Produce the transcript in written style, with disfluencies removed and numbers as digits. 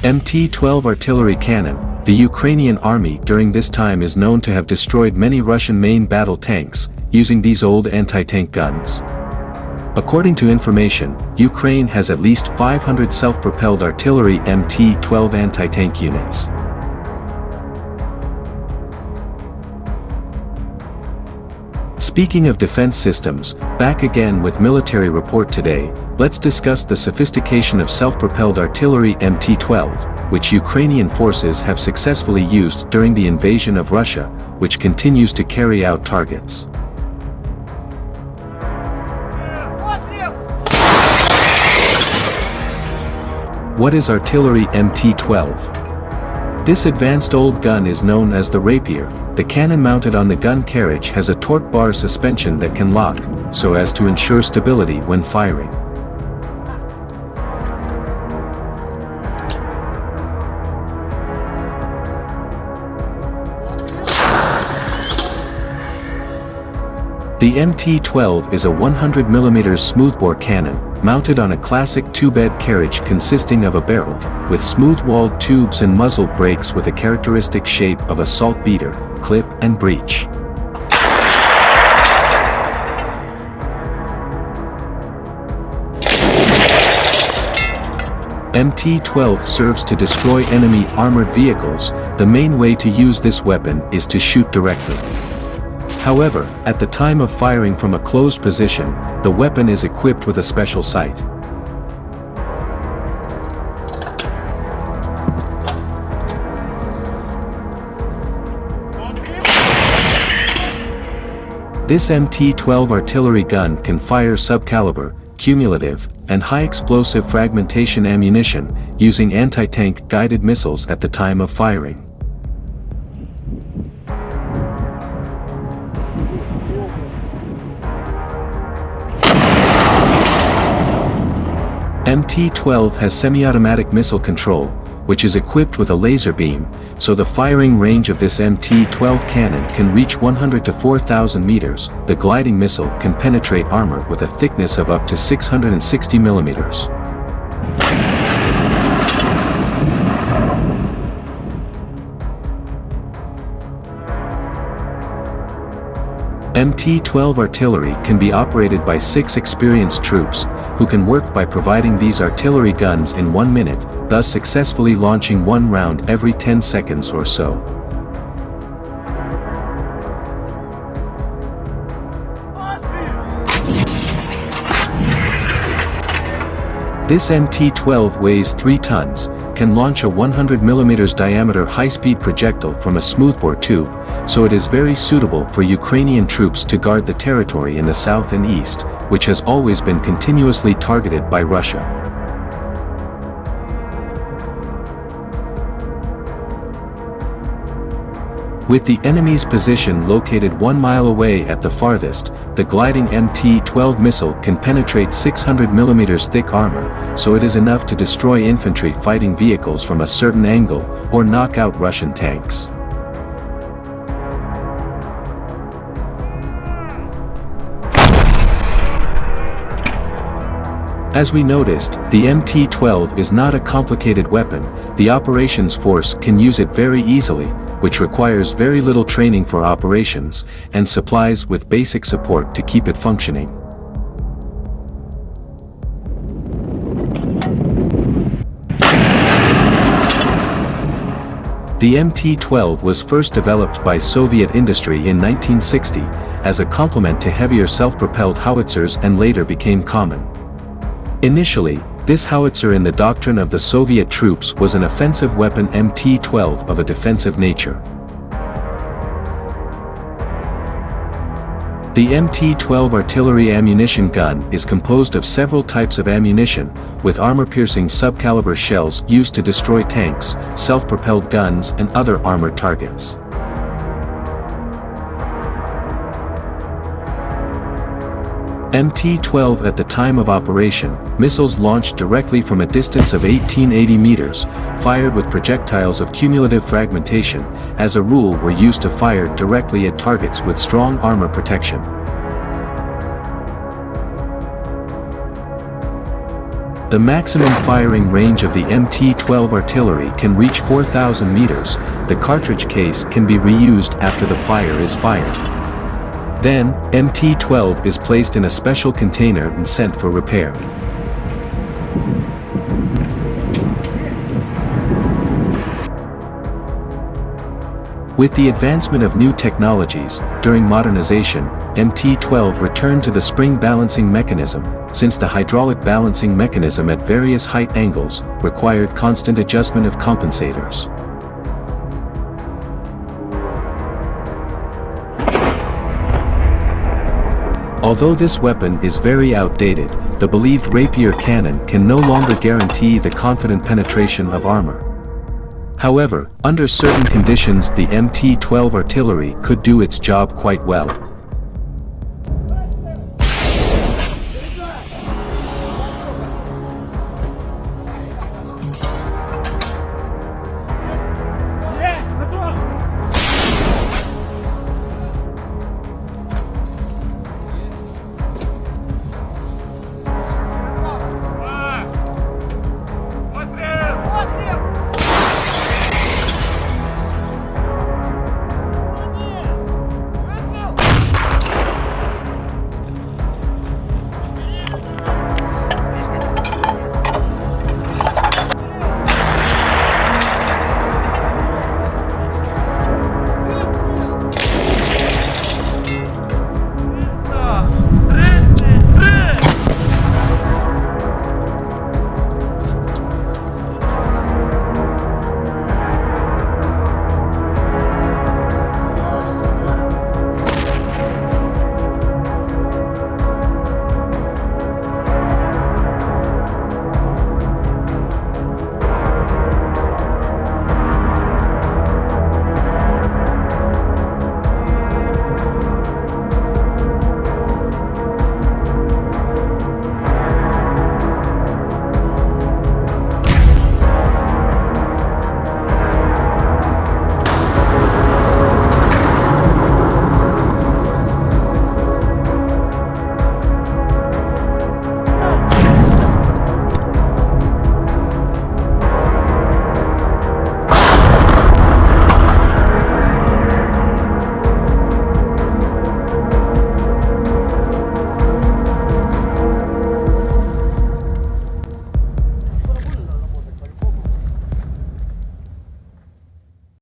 MT-12 artillery cannon. The Ukrainian army during this time is known to have destroyed many Russian main battle tanks, using these old anti-tank guns. According to information, Ukraine has at least 500 self-propelled artillery MT-12 anti-tank units. Speaking of defense systems, back again with military report today, let's discuss the sophistication of self-propelled artillery MT-12, which Ukrainian forces have successfully used during the invasion of Russia, which continues to carry out targets. What is artillery MT-12? This advanced old gun is known as the Rapira. The cannon mounted on the gun carriage has a torque bar suspension that can lock, so as to ensure stability when firing. The MT-12 is a 100mm smoothbore cannon, mounted on a classic two-bed carriage consisting of a barrel, with smooth-walled tubes and muzzle brakes with a characteristic shape of a saltpeter, clip and breech. MT-12 serves to destroy enemy armored vehicles. The main way to use this weapon is to shoot directly. However, at the time of firing from a closed position, the weapon is equipped with a special sight. This MT-12 artillery gun can fire subcaliber, cumulative, and high-explosive fragmentation ammunition, using anti-tank guided missiles at the time of firing. MT-12 has semi-automatic missile control, which is equipped with a laser beam, so the firing range of this MT-12 cannon can reach 100 to 4,000 meters. The gliding missile can penetrate armor with a thickness of up to 660 millimeters. MT-12 artillery can be operated by 6 experienced troops, who can work by providing these artillery guns in 1 minute, thus successfully launching 1 round every 10 seconds or so. This MT-12 weighs 3 tons, can launch a 100mm diameter high-speed projectile from a smoothbore tube, so it is very suitable for Ukrainian troops to guard the territory in the south and east, which has always been continuously targeted by Russia. With the enemy's position located 1 mile away at the farthest, the gliding MT-12 missile can penetrate 600mm thick armor, so it is enough to destroy infantry fighting vehicles from a certain angle, or knock out Russian tanks. As we noticed, the MT-12 is not a complicated weapon. The operations force can use it very easily, which requires very little training for operations, and supplies with basic support to keep it functioning. The MT-12 was first developed by Soviet industry in 1960, as a complement to heavier self-propelled howitzers and later became common. Initially, this howitzer in the doctrine of the Soviet troops was an offensive weapon MT-12 of a defensive nature. The MT-12 artillery ammunition gun is composed of several types of ammunition, with armor-piercing subcaliber shells used to destroy tanks, self-propelled guns and other armored targets. MT-12 at the time of operation, missiles launched directly from a distance of 1880 meters, fired with projectiles of cumulative fragmentation, as a rule were used to fire directly at targets with strong armor protection. The maximum firing range of the MT-12 artillery can reach 4,000 meters. The cartridge case can be reused after the fire is fired. Then, MT-12 is placed in a special container and sent for repair. With the advancement of new technologies, during modernization, MT-12 returned to the spring balancing mechanism, since the hydraulic balancing mechanism at various height angles required constant adjustment of compensators. Although this weapon is very outdated, the believed rapier cannon can no longer guarantee the confident penetration of armor. However, under certain conditions the MT-12 artillery could do its job quite well.